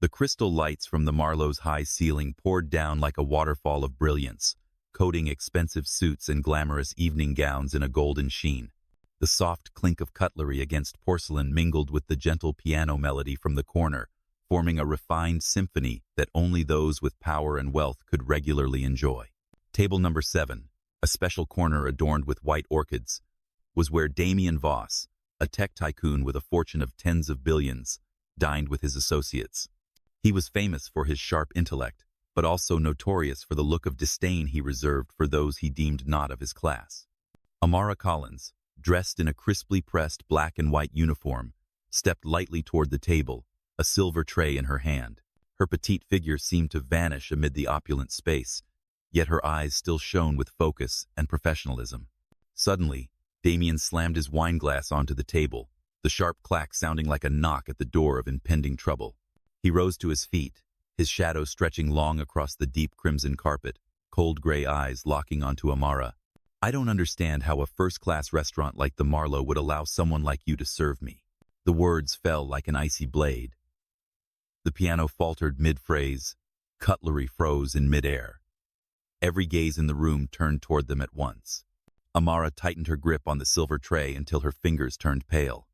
The crystal lights from the Marlowe's high ceiling poured down like a waterfall of brilliance, coating expensive suits and glamorous evening gowns in a golden sheen. The soft clink of cutlery against porcelain mingled with the gentle piano melody from the corner, forming a refined symphony that only those with power and wealth could regularly enjoy. Table number 7, a special corner adorned with white orchids, was where Damian Voss, a tech tycoon with a fortune of tens of billions, dined with his associates. He was famous for his sharp intellect, but also notorious for the look of disdain he reserved for those he deemed not of his class. Amara Collins, dressed in a crisply pressed black and white uniform, stepped lightly toward the table, a silver tray in her hand. Her petite figure seemed to vanish amid the opulent space, yet her eyes still shone with focus and professionalism. Suddenly, Damian slammed his wineglass onto the table, the sharp clack sounding like a knock at the door of impending trouble. He rose to his feet, his shadow stretching long across the deep crimson carpet, cold gray eyes locking onto Amara. "I don't understand how a first-class restaurant like the Marlowe would allow someone like you to serve me." The words fell like an icy blade. The piano faltered mid-phrase. Cutlery froze in midair. Every gaze in the room turned toward them at once. Amara tightened her grip on the silver tray until her fingers turned pale.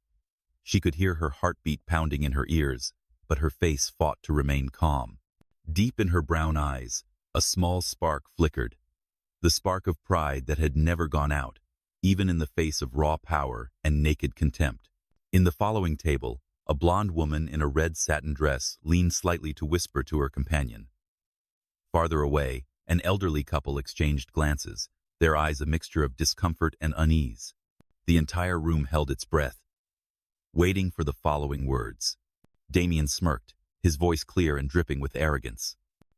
She could hear her heartbeat pounding in her ears, but her face fought to remain calm. Deep in her brown eyes, a small spark flickered. The spark of pride that had never gone out, even in the face of raw power and naked contempt. In the following table, a blonde woman in a red satin dress leaned slightly to whisper to her companion. Farther away, an elderly couple exchanged glances, their eyes a mixture of discomfort and unease. The entire room held its breath, waiting for the following words. Damian smirked, his voice clear and dripping with arrogance.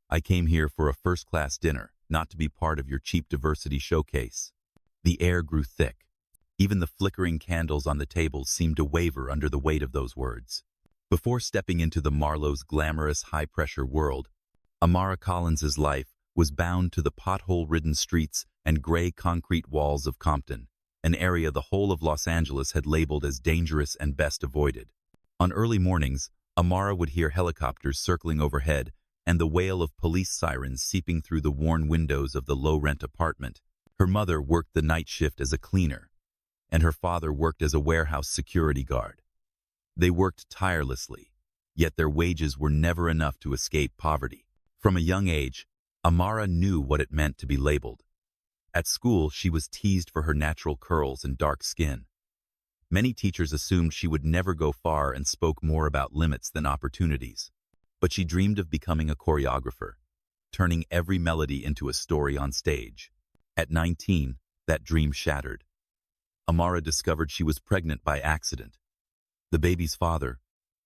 "I came here for a first-class dinner, not to be part of your cheap diversity showcase." The air grew thick. Even the flickering candles on the tables seemed to waver under the weight of those words. Before stepping into the Marlowe's glamorous high-pressure world, Amara Collins's life was bound to the pothole-ridden streets and gray concrete walls of Compton, an area the whole of Los Angeles had labeled as dangerous and best avoided. On early mornings, Amara would hear helicopters circling overhead and the wail of police sirens seeping through the worn windows of the low-rent apartment. Her mother worked the night shift as a cleaner, and her father worked as a warehouse security guard. They worked tirelessly, yet their wages were never enough to escape poverty. From a young age, Amara knew what it meant to be labeled. At school, she was teased for her natural curls and dark skin. Many teachers assumed she would never go far and spoke more about limits than opportunities. But she dreamed of becoming a choreographer, turning every melody into a story on stage. At 19, that dream shattered. Amara discovered she was pregnant by accident. The baby's father,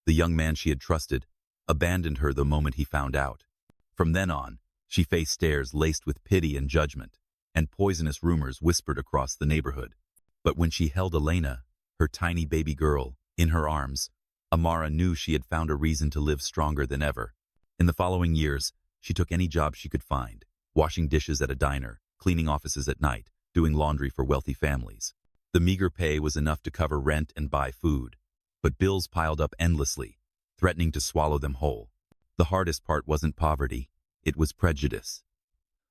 the young man she had trusted, abandoned her the moment he found out. From then on, she faced stares laced with pity and judgment, and poisonous rumors whispered across the neighborhood. But when she held Elena, her tiny baby girl, in her arms, Amara knew she had found a reason to live stronger than ever. In the following years, she took any job she could find, washing dishes at a diner, cleaning offices at night, doing laundry for wealthy families. The meager pay was enough to cover rent and buy food, but bills piled up endlessly, threatening to swallow them whole. The hardest part wasn't poverty, it was prejudice.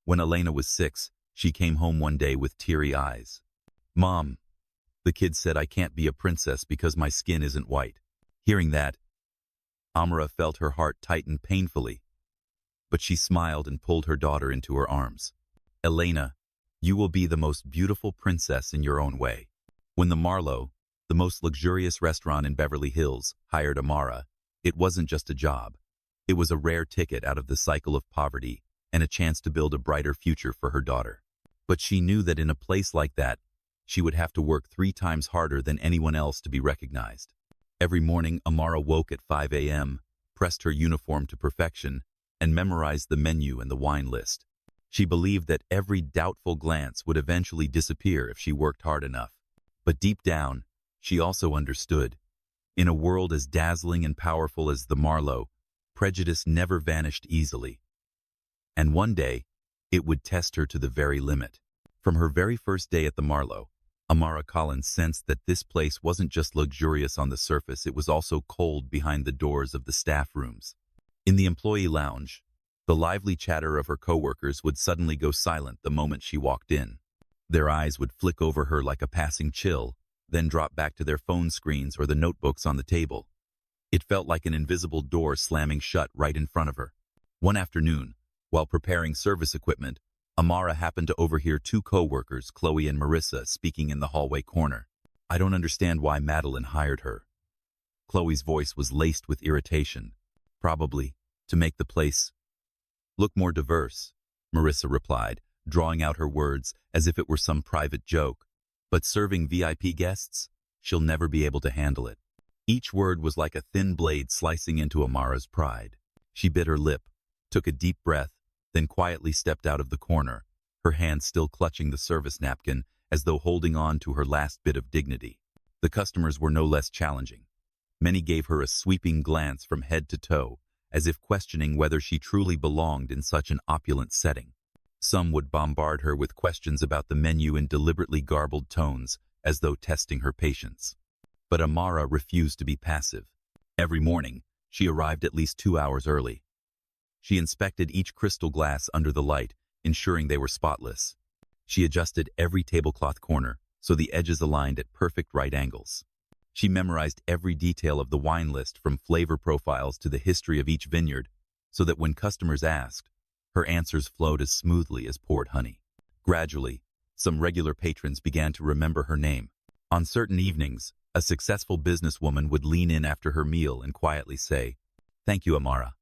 When Elena was 6, she came home one day with teary eyes. "Mom," the kid said, "I can't be a princess because my skin isn't white." Hearing that, Amara felt her heart tighten painfully, but she smiled and pulled her daughter into her arms. "Elena, you will be the most beautiful princess in your own way." When the Marlowe, the most luxurious restaurant in Beverly Hills, hired Amara, it wasn't just a job. It was a rare ticket out of the cycle of poverty and a chance to build a brighter future for her daughter. But she knew that in a place like that, she would have to work 3 times harder than anyone else to be recognized. Every morning, Amara woke at 5 a.m., pressed her uniform to perfection, and memorized the menu and the wine list. She believed that every doubtful glance would eventually disappear if she worked hard enough. But deep down, she also understood. In a world as dazzling and powerful as the Marlowe, prejudice never vanished easily. And one day, it would test her to the very limit. From her very first day at the Marlowe, Amara Collins sensed that this place wasn't just luxurious on the surface, it was also cold behind the doors of the staff rooms. In the employee lounge, the lively chatter of her coworkers would suddenly go silent the moment she walked in. Their eyes would flick over her like a passing chill, then drop back to their phone screens or the notebooks on the table. It felt like an invisible door slamming shut right in front of her. One afternoon, while preparing service equipment, Amara happened to overhear two co-workers, Chloe and Marissa, speaking in the hallway corner. "I don't understand why Madeline hired her." Chloe's voice was laced with irritation. "Probably to make the place look more diverse," Marissa replied, drawing out her words as if it were some private joke. "But serving VIP guests? She'll never be able to handle it." Each word was like a thin blade slicing into Amara's pride. She bit her lip, took a deep breath, then quietly stepped out of the corner, her hand still clutching the service napkin as though holding on to her last bit of dignity. The customers were no less challenging. Many gave her a sweeping glance from head to toe, as if questioning whether she truly belonged in such an opulent setting. Some would bombard her with questions about the menu in deliberately garbled tones, as though testing her patience. But Amara refused to be passive. Every morning, she arrived at least 2 hours early. She inspected each crystal glass under the light, ensuring they were spotless. She adjusted every tablecloth corner so the edges aligned at perfect right angles. She memorized every detail of the wine list from flavor profiles to the history of each vineyard, so that when customers asked, her answers flowed as smoothly as poured honey. Gradually, some regular patrons began to remember her name. On certain evenings, a successful businesswoman would lean in after her meal and quietly say, "Thank you, Amara.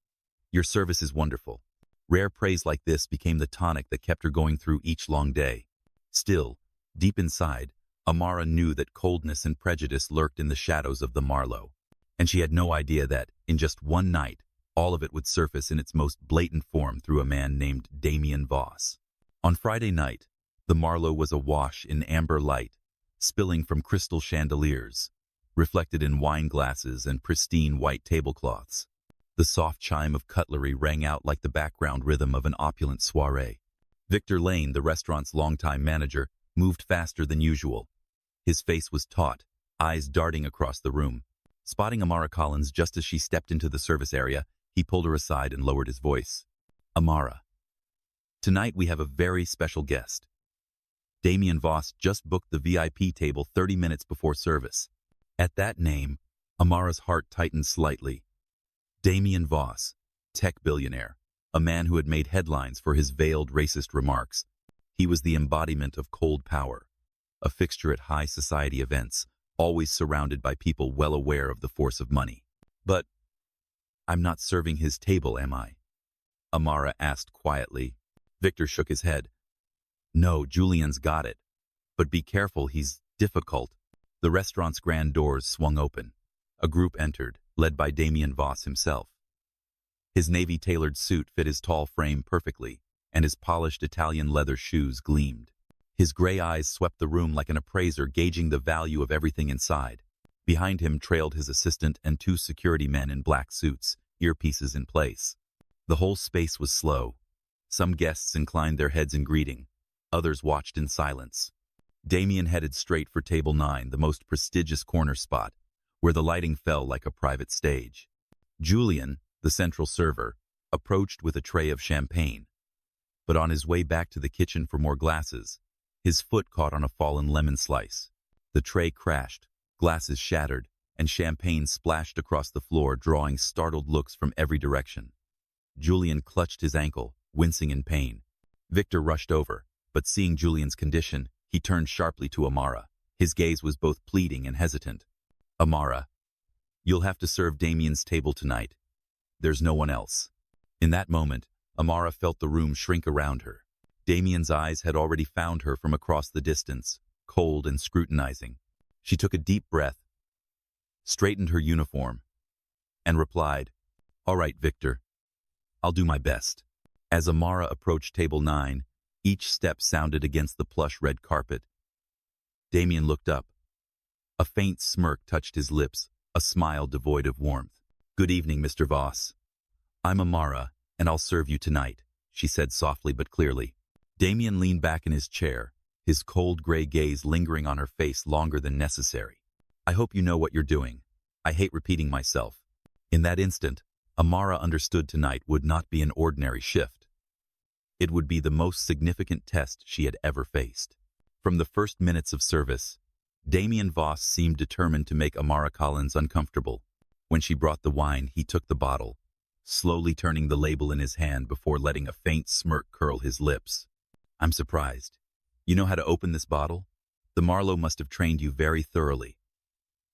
Your service is wonderful." Rare praise like this became the tonic that kept her going through each long day. Still, deep inside, Amara knew that coldness and prejudice lurked in the shadows of the Marlowe. And she had no idea that, in just one night, all of it would surface in its most blatant form through a man named Damian Voss. On Friday night, the Marlowe was awash in amber light, spilling from crystal chandeliers, reflected in wine glasses and pristine white tablecloths. The soft chime of cutlery rang out like the background rhythm of an opulent soiree. Victor Lane, the restaurant's longtime manager, moved faster than usual. His face was taut, eyes darting across the room. Spotting Amara Collins just as she stepped into the service area, he pulled her aside and lowered his voice. "Amara, tonight we have a very special guest. Damian Voss just booked the VIP table 30 minutes before service." At that name, Amara's heart tightened slightly. Damian Voss, tech billionaire, a man who had made headlines for his veiled racist remarks. He was the embodiment of cold power, a fixture at high society events, always surrounded by people well aware of the force of money. "But I'm not serving his table, am I?" Amara asked quietly. Victor shook his head. "No, Julian's got it. But be careful, he's difficult." The restaurant's grand doors swung open. A group entered, led by Damian Voss himself. His navy-tailored suit fit his tall frame perfectly, and his polished Italian leather shoes gleamed. His gray eyes swept the room like an appraiser gauging the value of everything inside. Behind him trailed his assistant and two security men in black suits, earpieces in place. The whole space was slow. Some guests inclined their heads in greeting. Others watched in silence. Damian headed straight for table 9, the most prestigious corner spot, where the lighting fell like a private stage. Julian, the central server, approached with a tray of champagne. But on his way back to the kitchen for more glasses, his foot caught on a fallen lemon slice. The tray crashed, glasses shattered, and champagne splashed across the floor, drawing startled looks from every direction. Julian clutched his ankle, wincing in pain. Victor rushed over, but seeing Julian's condition, he turned sharply to Amara. His gaze was both pleading and hesitant. "Amara, you'll have to serve Damian's table tonight. There's no one else." In that moment, Amara felt the room shrink around her. Damian's eyes had already found her from across the distance, cold and scrutinizing. She took a deep breath, straightened her uniform, and replied, "All right, Victor. I'll do my best." As Amara approached table 9, each step sounded against the plush red carpet. Damian looked up. A faint smirk touched his lips, a smile devoid of warmth. "Good evening, Mr. Voss. I'm Amara, and I'll serve you tonight," she said softly but clearly. Damian leaned back in his chair, his cold gray gaze lingering on her face longer than necessary. "I hope you know what you're doing. I hate repeating myself." In that instant, Amara understood tonight would not be an ordinary shift. It would be the most significant test she had ever faced. From the first minutes of service, Damian Voss seemed determined to make Amara Collins uncomfortable. When she brought the wine, he took the bottle, slowly turning the label in his hand before letting a faint smirk curl his lips. "I'm surprised. You know how to open this bottle? The Marlowe must have trained you very thoroughly.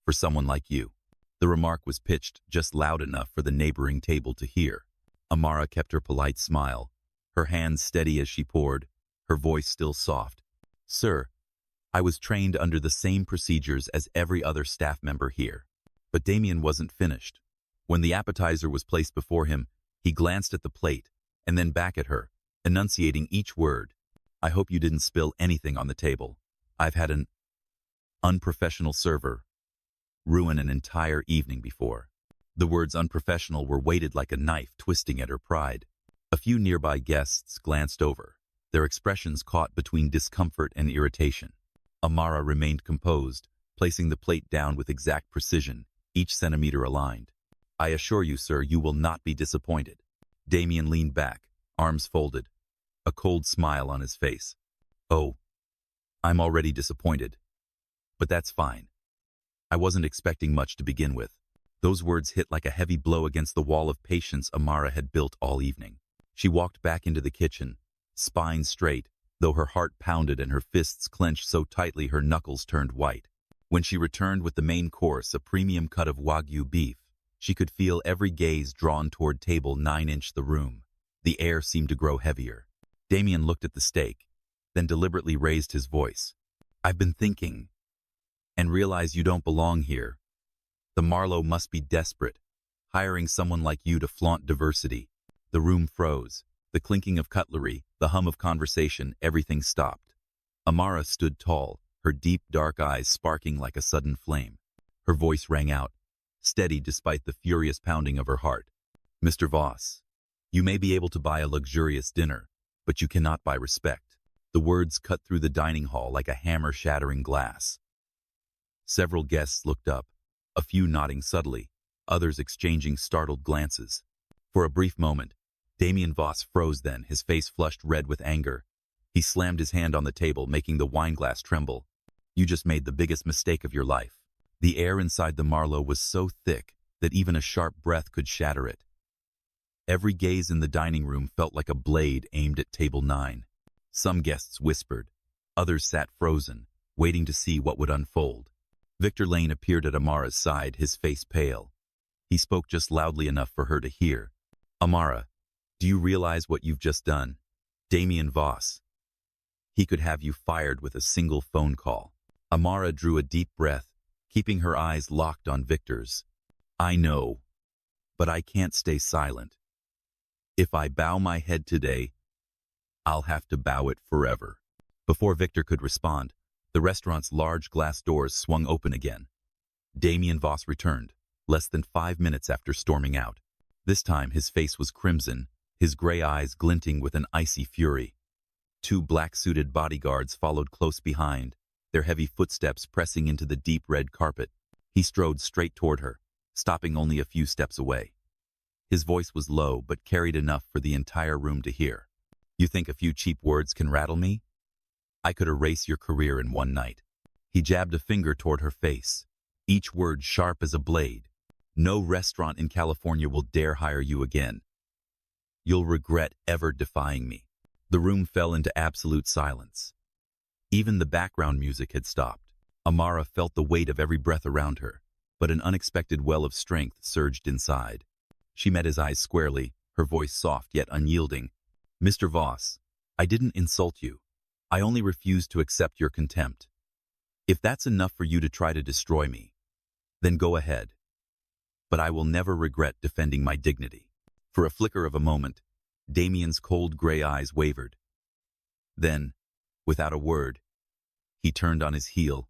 For someone like you." The remark was pitched just loud enough for the neighboring table to hear. Amara kept her polite smile, her hands steady as she poured, her voice still soft. "Sir, I was trained under the same procedures as every other staff member here." But Damian wasn't finished. When the appetizer was placed before him, he glanced at the plate and then back at her, enunciating each word. "I hope you didn't spill anything on the table. I've had an unprofessional server ruin an entire evening before." The words unprofessional were weighted like a knife twisting at her pride. A few nearby guests glanced over, their expressions caught between discomfort and irritation. Amara remained composed, placing the plate down with exact precision, each centimeter aligned. "I assure you, sir, you will not be disappointed." Damian leaned back, arms folded, a cold smile on his face. "Oh, I'm already disappointed. But that's fine. I wasn't expecting much to begin with." Those words hit like a heavy blow against the wall of patience Amara had built all evening. She walked back into the kitchen, spine straight, though her heart pounded and her fists clenched so tightly her knuckles turned white. When she returned with the main course, a premium cut of Wagyu beef, she could feel every gaze drawn toward table 9-inch the room. The air seemed to grow heavier. Damian looked at the steak, then deliberately raised his voice. "I've been thinking, and realize you don't belong here. The Marlowe must be desperate, hiring someone like you to flaunt diversity." The room froze. The clinking of cutlery, the hum of conversation, everything stopped. Amara stood tall, her deep dark eyes sparking like a sudden flame. Her voice rang out, steady despite the furious pounding of her heart. "Mr. Voss, you may be able to buy a luxurious dinner, but you cannot buy respect." The words cut through the dining hall like a hammer shattering glass. Several guests looked up, a few nodding subtly, others exchanging startled glances. For a brief moment, Damian Voss froze then, his face flushed red with anger. He slammed his hand on the table, making the wineglass tremble. "You just made the biggest mistake of your life." The air inside the Marlowe was so thick that even a sharp breath could shatter it. Every gaze in the dining room felt like a blade aimed at table 9. Some guests whispered, others sat frozen, waiting to see what would unfold. Victor Lane appeared at Amara's side, his face pale. He spoke just loudly enough for her to hear. "Amara, do you realize what you've just done? Damian Voss. He could have you fired with a single phone call." Amara drew a deep breath, keeping her eyes locked on Victor's. "I know, but I can't stay silent. If I bow my head today, I'll have to bow it forever." Before Victor could respond, the restaurant's large glass doors swung open again. Damian Voss returned, less than 5 minutes after storming out. This time his face was crimson, his gray eyes glinting with an icy fury. 2 black-suited bodyguards followed close behind, their heavy footsteps pressing into the deep red carpet. He strode straight toward her, stopping only a few steps away. His voice was low but carried enough for the entire room to hear. "You think a few cheap words can rattle me? I could erase your career in one night." He jabbed a finger toward her face, each word sharp as a blade. "No restaurant in California will dare hire you again. You'll regret ever defying me." The room fell into absolute silence. Even the background music had stopped. Amara felt the weight of every breath around her, but an unexpected well of strength surged inside. She met his eyes squarely, her voice soft yet unyielding. "Mr. Voss, I didn't insult you. I only refused to accept your contempt. If that's enough for you to try to destroy me, then go ahead. But I will never regret defending my dignity." For a flicker of a moment, Damian's cold gray eyes wavered. Then, without a word, he turned on his heel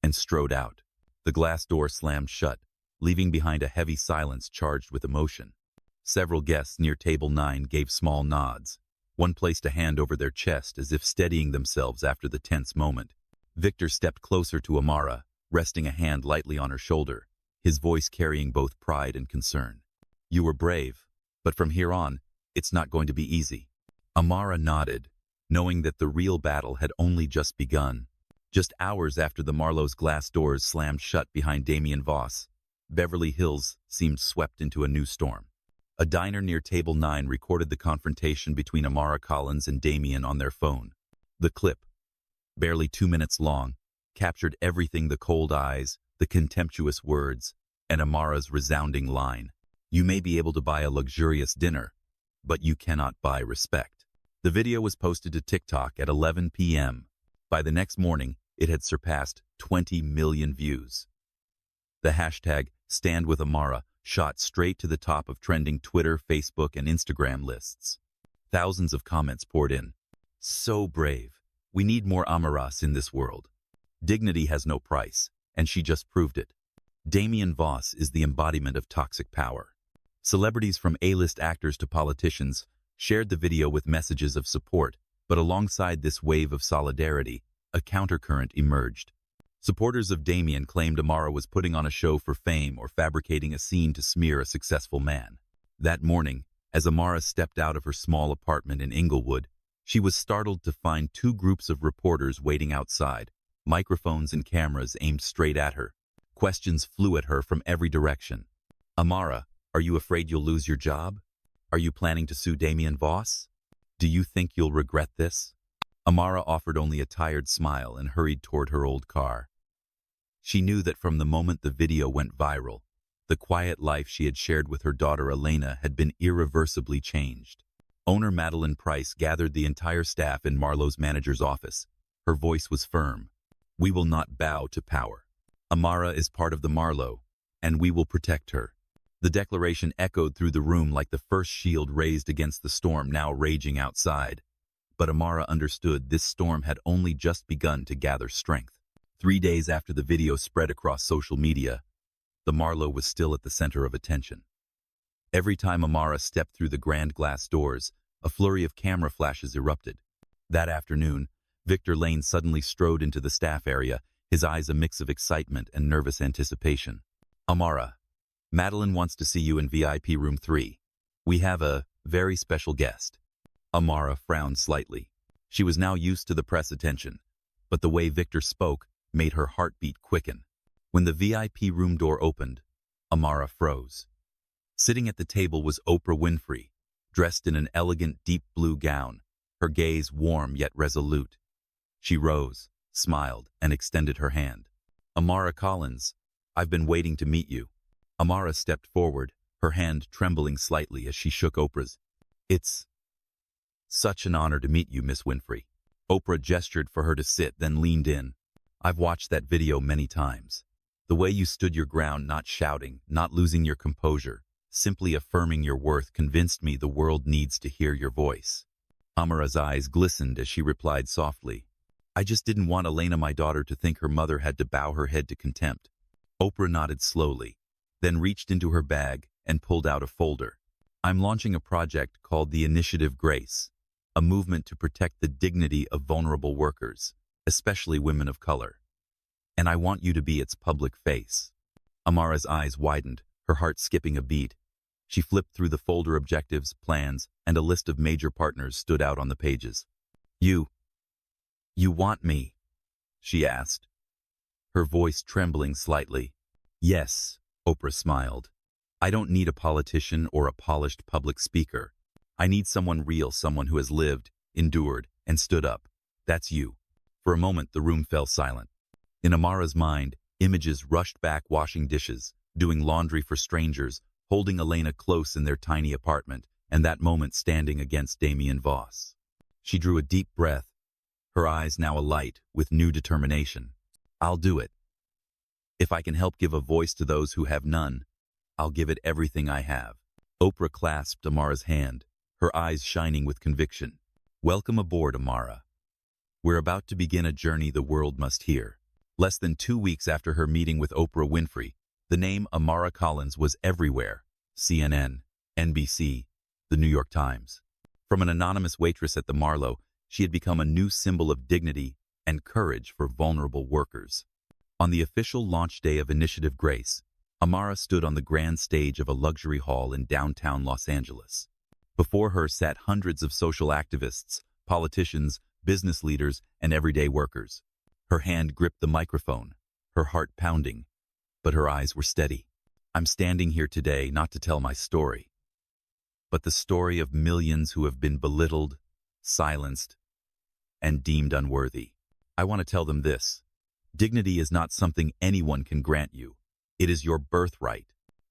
and strode out. The glass door slammed shut, leaving behind a heavy silence charged with emotion. Several guests near table 9 gave small nods. One placed a hand over their chest as if steadying themselves after the tense moment. Victor stepped closer to Amara, resting a hand lightly on her shoulder, his voice carrying both pride and concern. You were brave, but from here on, it's not going to be easy. Amara nodded, knowing that the real battle had only just begun. Just hours after the Marlowe's glass doors slammed shut behind Damian Voss, Beverly Hills seemed swept into a new storm. A diner near Table 9 recorded the confrontation between Amara Collins and Damian on their phone. The clip, barely 2 minutes long, captured everything: the cold eyes, the contemptuous words, and Amara's resounding line. You may be able to buy a luxurious dinner, but you cannot buy respect. The video was posted to TikTok at 11 p.m. By the next morning, it had surpassed 20 million views. The hashtag #StandWithAmara shot straight to the top of trending Twitter, Facebook, and Instagram lists. Thousands of comments poured in. So brave. We need more Amaras in this world. Dignity has no price, and she just proved it. Damian Voss is the embodiment of toxic power. Celebrities from A-list actors to politicians shared the video with messages of support, but alongside this wave of solidarity, a countercurrent emerged. Supporters of Damian claimed Amara was putting on a show for fame or fabricating a scene to smear a successful man. That morning, as Amara stepped out of her small apartment in Inglewood, she was startled to find two groups of reporters waiting outside, microphones and cameras aimed straight at her. Questions flew at her from every direction. Amara, are you afraid you'll lose your job? Are you planning to sue Damian Voss? Do you think you'll regret this? Amara offered only a tired smile and hurried toward her old car. She knew that from the moment the video went viral, the quiet life she had shared with her daughter Elena had been irreversibly changed. Owner Madeline Price gathered the entire staff in Marlowe's manager's office. Her voice was firm. We will not bow to power. Amara is part of the Marlowe, and we will protect her. The declaration echoed through the room like the first shield raised against the storm now raging outside. But Amara understood this storm had only just begun to gather strength. 3 days after the video spread across social media, the Marlowe was still at the center of attention. Every time Amara stepped through the grand glass doors, a flurry of camera flashes erupted. That afternoon, Victor Lane suddenly strode into the staff area, his eyes a mix of excitement and nervous anticipation. Amara, Madeline wants to see you in VIP room 3. We have a very special guest. Amara frowned slightly. She was now used to the press attention, but the way Victor spoke made her heartbeat quicken. When the VIP room door opened, Amara froze. Sitting at the table was Oprah Winfrey, dressed in an elegant deep blue gown, her gaze warm yet resolute. She rose, smiled, and extended her hand. Amara Collins, I've been waiting to meet you. Amara stepped forward, her hand trembling slightly as she shook Oprah's. It's such an honor to meet you, Miss Winfrey. Oprah gestured for her to sit, then leaned in. I've watched that video many times. The way you stood your ground, not shouting, not losing your composure, simply affirming your worth, convinced me the world needs to hear your voice. Amara's eyes glistened as she replied softly, I just didn't want Elena, my daughter, to think her mother had to bow her head to contempt. Oprah nodded slowly, then reached into her bag and pulled out a folder. I'm launching a project called the Initiative Grace, a movement to protect the dignity of vulnerable workers, especially women of color. And I want you to be its public face. Amara's eyes widened, her heart skipping a beat. She flipped through the folder. Objectives, plans, and a list of major partners stood out on the pages. You want me? She asked, her voice trembling slightly. Yes, Oprah smiled. I don't need a politician or a polished public speaker. I need someone real, someone who has lived, endured, and stood up. That's you. For a moment, the room fell silent. In Amara's mind, images rushed back: washing dishes, doing laundry for strangers, holding Elena close in their tiny apartment, and that moment standing against Damian Voss. She drew a deep breath, her eyes now alight with new determination. I'll do it. If I can help give a voice to those who have none, I'll give it everything I have. Oprah clasped Amara's hand, her eyes shining with conviction. Welcome aboard, Amara. We're about to begin a journey the world must hear. Less than 2 weeks after her meeting with Oprah Winfrey, the name Amara Collins was everywhere. CNN, NBC, The New York Times. From an anonymous waitress at the Marlowe, she had become a new symbol of dignity and courage for vulnerable workers. On the official launch day of Initiative Grace, Amara stood on the grand stage of a luxury hall in downtown Los Angeles. Before her sat hundreds of social activists, politicians, business leaders, and everyday workers. Her hand gripped the microphone, her heart pounding, but her eyes were steady. I'm standing here today not to tell my story, but the story of millions who have been belittled, silenced, and deemed unworthy. I want to tell them this. Dignity is not something anyone can grant you. It is your birthright.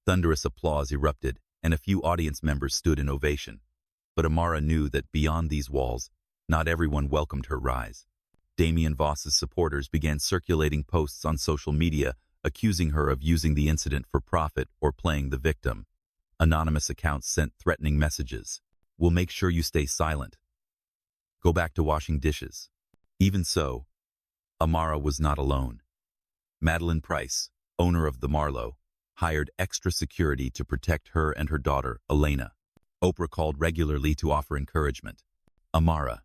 Thunderous applause erupted, and a few audience members stood in ovation. But Amara knew that beyond these walls, not everyone welcomed her rise. Damian Voss's supporters began circulating posts on social media accusing her of using the incident for profit or playing the victim. Anonymous accounts sent threatening messages. We'll make sure you stay silent. Go back to washing dishes. Even so, Amara was not alone. Madeline Price, owner of the Marlowe, hired extra security to protect her and her daughter, Elena. Oprah called regularly to offer encouragement. Amara,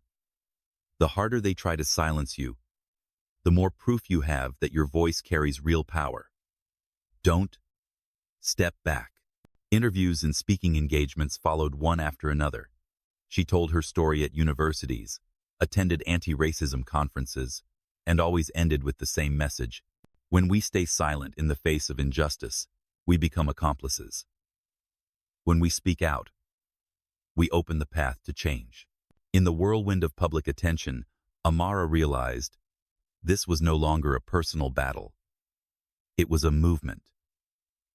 the harder they try to silence you, the more proof you have that your voice carries real power. Don't step back. Interviews and speaking engagements followed one after another. She told her story at universities, attended anti-racism conferences, and always ended with the same message. When we stay silent in the face of injustice, we become accomplices. When we speak out, we open the path to change. In the whirlwind of public attention, Amara realized this was no longer a personal battle. It was a movement.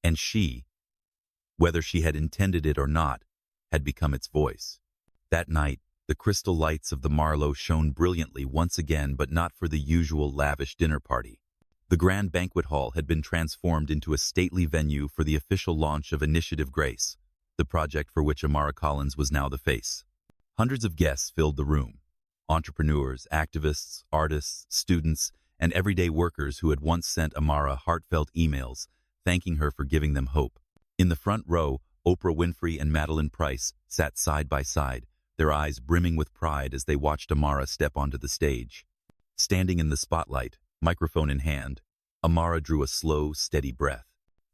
And she, whether she had intended it or not, had become its voice. That night, the crystal lights of the Marlowe shone brilliantly once again, but not for the usual lavish dinner party. The grand banquet hall had been transformed into a stately venue for the official launch of Initiative Grace, the project for which Amara Collins was now the face. Hundreds of guests filled the room. Entrepreneurs, activists, artists, students, and everyday workers who had once sent Amara heartfelt emails, thanking her for giving them hope. In the front row, Oprah Winfrey and Madeline Price sat side by side, their eyes brimming with pride as they watched Amara step onto the stage. Standing in the spotlight, microphone in hand, Amara drew a slow, steady breath.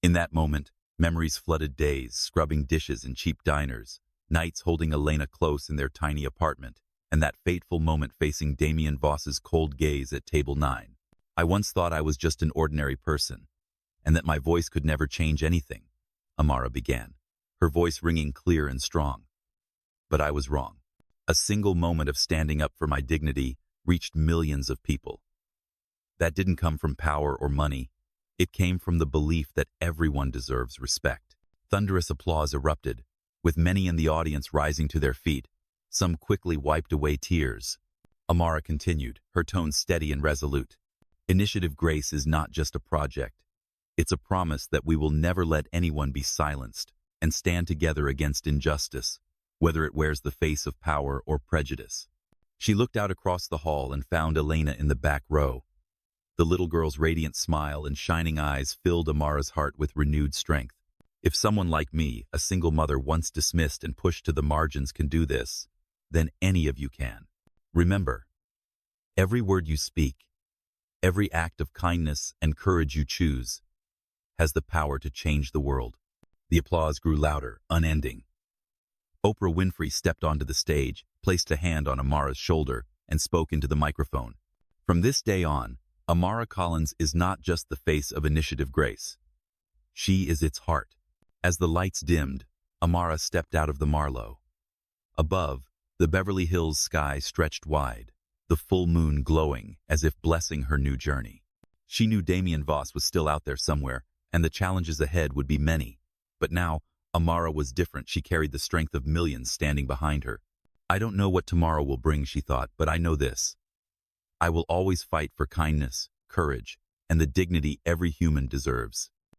In that moment, memories flooded days, scrubbing dishes in cheap diners, nights holding Elena close in their tiny apartment, and that fateful moment facing Damian Voss's cold gaze at table 9. I once thought I was just an ordinary person, and that my voice could never change anything, Amara began, her voice ringing clear and strong. But I was wrong. A single moment of standing up for my dignity reached millions of people. That didn't come from power or money. It came from the belief that everyone deserves respect. Thunderous applause erupted, with many in the audience rising to their feet. Some quickly wiped away tears. Amara continued, her tone steady and resolute. Initiative Grace is not just a project. It's a promise that we will never let anyone be silenced and stand together against injustice, whether it wears the face of power or prejudice. She looked out across the hall and found Elena in the back row. The little girl's radiant smile and shining eyes filled Amara's heart with renewed strength. If someone like me, a single mother once dismissed and pushed to the margins, can do this, then any of you can. Remember, every word you speak, every act of kindness and courage you choose, has the power to change the world. The applause grew louder, unending. Oprah Winfrey stepped onto the stage, placed a hand on Amara's shoulder, and spoke into the microphone. From this day on, Amara Collins is not just the face of Initiative Grace. She is its heart. As the lights dimmed, Amara stepped out of the Marlowe. Above, the Beverly Hills sky stretched wide, the full moon glowing as if blessing her new journey. She knew Damian Voss was still out there somewhere, and the challenges ahead would be many. But now, Amara was different. She carried the strength of millions standing behind her. I don't know what tomorrow will bring, she thought, but I know this. I will always fight for kindness, courage, and the dignity every human deserves.